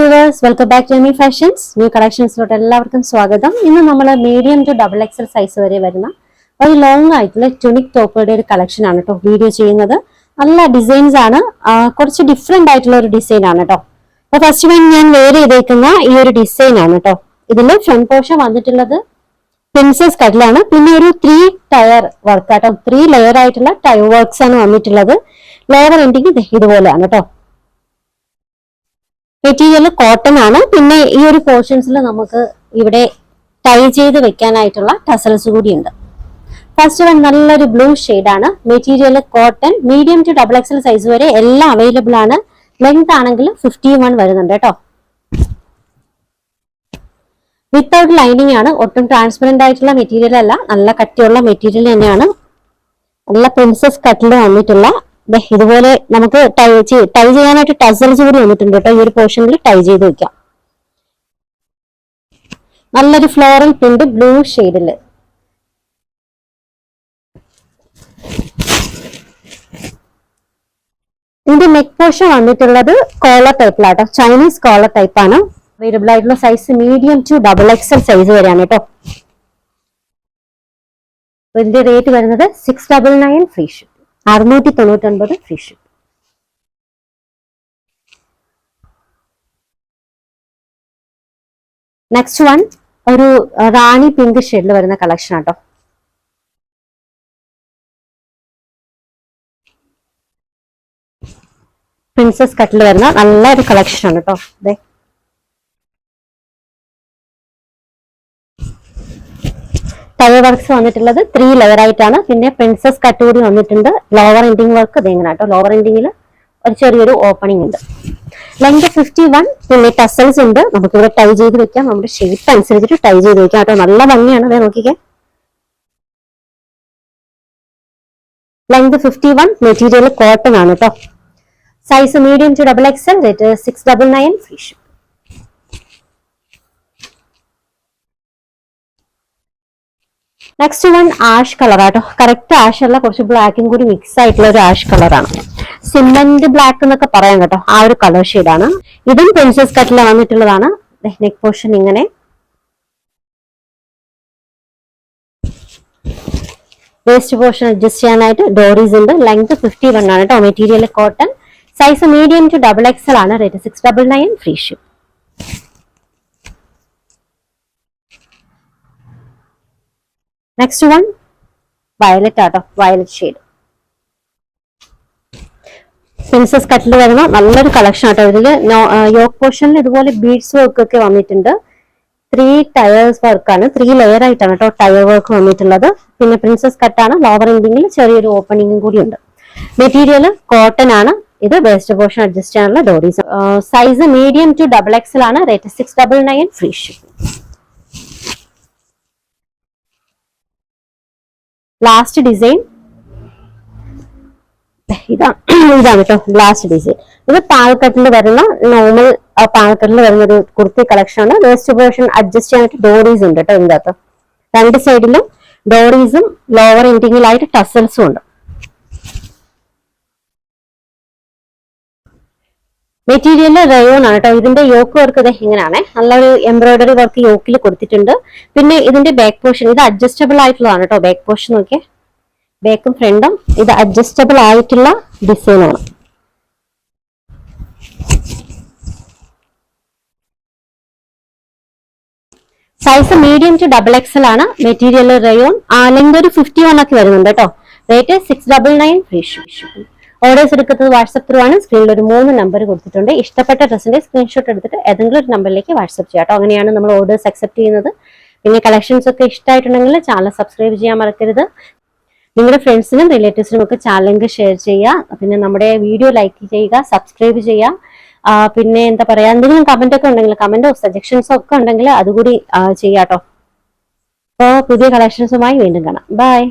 viewers, welcome back to Amy Fashions. New collections എല്ലാവർക്കും സ്വാഗതം. ഇന്ന് നമ്മൾ medium to double XL size വരെ വരുന്ന ഒരു ലോങ് ആയിട്ടുള്ള ട്യൂണിക് ടോപ്പുകളുടെ ഒരു കളക്ഷൻ ആണ് കേട്ടോ വീഡിയോ ചെയ്യുന്നത്. നല്ല ഡിസൈൻസ് ആണ്, കുറച്ച് ഡിഫറെന്റ് ആയിട്ടുള്ള ഒരു ഡിസൈൻ ആണ് കേട്ടോ. അപ്പൊ ഫസ്റ്റ് വൺ ഞാൻ വെയർ ചെയ്തേക്കുന്ന ഈ ഒരു ഡിസൈൻ ആണ് കേട്ടോ. ഇതിന്റെ ഫ്രണ്ട് പോർഷൻ വന്നിട്ടുള്ളത് പ്രിൻസസ് കട്ടിലാണ്. പിന്നെ ഒരു 3 ടയർ വർക്ക് കേട്ടോ, 3 ലെയർ ആയിട്ടുള്ള ടയർ വർക്ക്സ് ആണ് വന്നിട്ടുള്ളത്. ലോവർ എൻഡിങ് ഇതുപോലെയാണ് കേട്ടോ. മെറ്റീരിയൽ കോട്ടൺ ആണ്. പിന്നെ ഈ ഒരു പോർഷൻസിൽ നമുക്ക് ഇവിടെ ടൈ ചെയ്ത് വെക്കാനായിട്ടുള്ള ടസൽസ് കൂടിയുണ്ട്. ഫസ്റ്റ് വൺ നല്ലൊരു ബ്ലൂ ആണ്. Material cotton, medium to double XL size വരെ എല്ലാം അവൈലബിൾ ആണ്. ലെങ്ത് ആണെങ്കിൽ 51 വരുന്നുണ്ട് കേട്ടോ. വിത്തൗട്ട് ലൈനിങ് ആണ്, ഒട്ടും ട്രാൻസ്പെറന്റ് ആയിട്ടുള്ള മെറ്റീരിയൽ അല്ല, നല്ല കട്ടിയുള്ള മെറ്റീരിയൽ തന്നെയാണ്. നല്ല പ്രിൻസസ് കട്ടിൽ വന്നിട്ടുള്ള ഇതുപോലെ നമുക്ക് ടൈ ചെയ്യാനായിട്ട് ടസൽസ് കൂടി വന്നിട്ടുണ്ട് കേട്ടോ. ഈ ഒരു പോർഷനിൽ ടൈ ചെയ്ത് വെക്കാം. നല്ലൊരു ഫ്ലോറൽ പ്രിന്റ് ബ്ലൂ ഷെയ്ഡില്. ഇതിന്റെ നെക്ക് പോർഷൻ വന്നിട്ടുള്ളത് കോളർ ടൈപ്പിലാട്ടോ, ചൈനീസ് കോളർ ടൈപ്പ് ആണ്. അവൈലബിൾ ആയിട്ടുള്ള size medium to double XL size വരെയാണ് കേട്ടോ. ഇതിന്റെ റേറ്റ് വരുന്നത് 699 free ship, 699 free ship. Next one ഒരു റാണി പിങ്ക് ഷെയ്ഡിൽ വരുന്ന കളക്ഷൻ ആട്ടോ. പ്രിൻസസ് കട്ടിൽ വരുന്ന നല്ലൊരു കളക്ഷൻ ആണ് കേട്ടോ. അതെ, ടയർ വർക്ക്സ് വന്നിട്ടുള്ളത് 3 ലെയർ ആയിട്ടാണ്. പിന്നെ പ്രിൻസസ് കട്ട് കൂടി വന്നിട്ടുണ്ട്. ലോവർ എൻഡിങ് വർക്ക് ഇതെങ്ങനെ കേട്ടോ. ലോവർ എൻഡിങ്ങിൽ ഒരു ചെറിയൊരു ഓപ്പണിംഗ് ഉണ്ട്. ലെങ്ത് 51. പിന്നെ ടസൽസ് ഉണ്ട്, നമുക്കിവിടെ ടൈ ചെയ്ത് വെക്കാം. നമ്മുടെ ഷേപ്പ് അനുസരിച്ചിട്ട് ടൈ ചെയ്ത് വെക്കാം കേട്ടോ. നല്ല ഭംഗിയാണ്. അതെ, നോക്കിക്കേ. ലെങ്ത് 51, മെറ്റീരിയൽ കോട്ടൺ ആണ് കേട്ടോ. Size medium to double XL, rate 699 free ship. Next one ash colour ആട്ടോ. കറക്റ്റ് ആഷ് അല്ല, കുറച്ച് ബ്ലാക്കും കൂടി മിക്സ് ആയിട്ടുള്ള ഒരു ആഷ് കളറാണ്. സിമന്റ് ബ്ലാക്ക് എന്നൊക്കെ പറയാം കേട്ടോ. ആ ഒരു കളർ ഷെയ്ഡാണ്. ഇതും പ്രിൻസസ് കട്ടിൽ വന്നിട്ടുള്ളതാണ്. നെക്ക് പോർഷൻ ഇങ്ങനെ. വേസ്റ്റ് പോർഷൻ അഡ്ജസ്റ്റ് ചെയ്യാനായിട്ട് ഡോറീസ് ഉണ്ട്. ലെങ്ത് 51 ആണ് കേട്ടോ. Material cotton. Size medium to double XL ആണ്. Rate 699 free ship. Next one violet ആട്ടോ, വയലറ്റ് ഷെയ്ഡ്. പ്രിൻസസ് കട്ടിൽ വരുന്ന നല്ലൊരു കളക്ഷൻ ആട്ടോ. ഇതില് യോക്ക് പോർഷനിൽ ഇതുപോലെ ബീഡ്സ് വർക്ക് ഒക്കെ വന്നിട്ടുണ്ട്. 3 ടയേഴ്സ് വർക്കാണ്, 3 ലെയർ ആയിട്ടാണ് കേട്ടോ ടയർ വർക്ക് വന്നിട്ടുള്ളത്. പിന്നെ പ്രിൻസസ് കട്ടാണ്. ലോവർ എൻഡിങ്ങിൽ ചെറിയൊരു ഓപ്പണിംഗും കൂടി ഉണ്ട്. മെറ്റീരിയൽ കോട്ടൺ ആണ്. ഇത് വേസ്റ്റ് പോർഷൻ അഡ്ജസ്റ്റ് ചെയ്യാനുള്ള ഡോറീസ്. Size medium to double XL ആണ്. Rate 699 free ship. Last design ഇതാണ് കേട്ടോ. ലാസ്റ്റ് ഡിസൈൻ ഇത് പാൽക്കട്ടിൽ വരുന്ന നോർമൽ പാൽക്കട്ടിൽ വരുന്ന ഒരു കുർത്തി കളക്ഷൻ ആണ്. വേസ്റ്റ് പോർഷൻ അഡ്ജസ്റ്റ് ചെയ്യാനായിട്ട് ഡോറീസ് ഉണ്ട് കേട്ടോ. ഇതിന്റെ അകത്ത് 2 സൈഡിലും ഡോറീസും ലോവർ എൻഡിങ്ങിലായിട്ട് ടസൽസും ഉണ്ട്. മെറ്റീരിയൽ റയോൺ ആണ് കേട്ടോ. ഇതിന്റെ യോക്ക് വർക്ക് ഇങ്ങനെയാണ്. നല്ലൊരു എംബ്രോയിഡറി വർക്ക് യോക്കിൽ കൊടുത്തിട്ടുണ്ട്. പിന്നെ ഇതിന്റെ ബാക്ക് പോർഷൻ ഇത് അഡ്ജസ്റ്റബിൾ ആയിട്ടുള്ളതാണ് കേട്ടോ. ബാക്ക് പോർഷൻ നോക്കിയേ, ബാക്കും ഫ്രണ്ടും ഇത് അഡ്ജസ്റ്റബിൾ ആയിട്ടുള്ള ഡിസൈനാണ്. Size medium to double XL ആണ്. Material rayon. ലെങ്ത് ഒരു 51 ഒക്കെ വരുന്നുണ്ട് കേട്ടോ. Rate 699 free shipping. ഓർഡേഴ്സ് എടുക്കുന്നത് വാട്സ്ആപ്പ് ത്രൂ ആണ്. സ്ക്രീനിൽ ഒരു 3 നമ്പർ കൊടുത്തിട്ടുണ്ട്. ഇഷ്ടപ്പെട്ട ഡ്രസ്സിന്റെ സ്ക്രീൻഷോട്ട് എടുത്തിട്ട് ഏതെങ്കിലും ഒരു നമ്പറിലേക്ക് വാട്സ്ആപ്പ് ചെയ്യാം കേട്ടോ. അങ്ങനെയാണ് നമ്മൾ ഓർഡേഴ്സ് അക്സെപ്റ്റ് ചെയ്യുന്നത്. പിന്നെ കളക്ഷൻസ് ഒക്കെ ഇഷ്ടമായിട്ടുണ്ടെങ്കിൽ ചാനൽ സബ്സ്ക്രൈബ് ചെയ്യാൻ മറക്കരുത്. നിങ്ങളുടെ ഫ്രണ്ട്സിനും റിലേറ്റീവ്സിനും ഒക്കെ ചാനൽ ഷെയർ ചെയ്യുക. പിന്നെ നമ്മുടെ വീഡിയോ ലൈക്ക് ചെയ്യുക, സബ്സ്ക്രൈബ് ചെയ്യുക. പിന്നെ എന്താ പറയാ, എന്തെങ്കിലും കമന്റ് ഒക്കെ ഉണ്ടെങ്കിൽ, കമന്റോ സജഷൻസോ ഒക്കെ ഉണ്ടെങ്കിൽ അതുകൂടി ചെയ്യാട്ടോ. അപ്പോൾ പുതിയ കളക്ഷൻസുമായി വീണ്ടും കാണാം. ബൈ.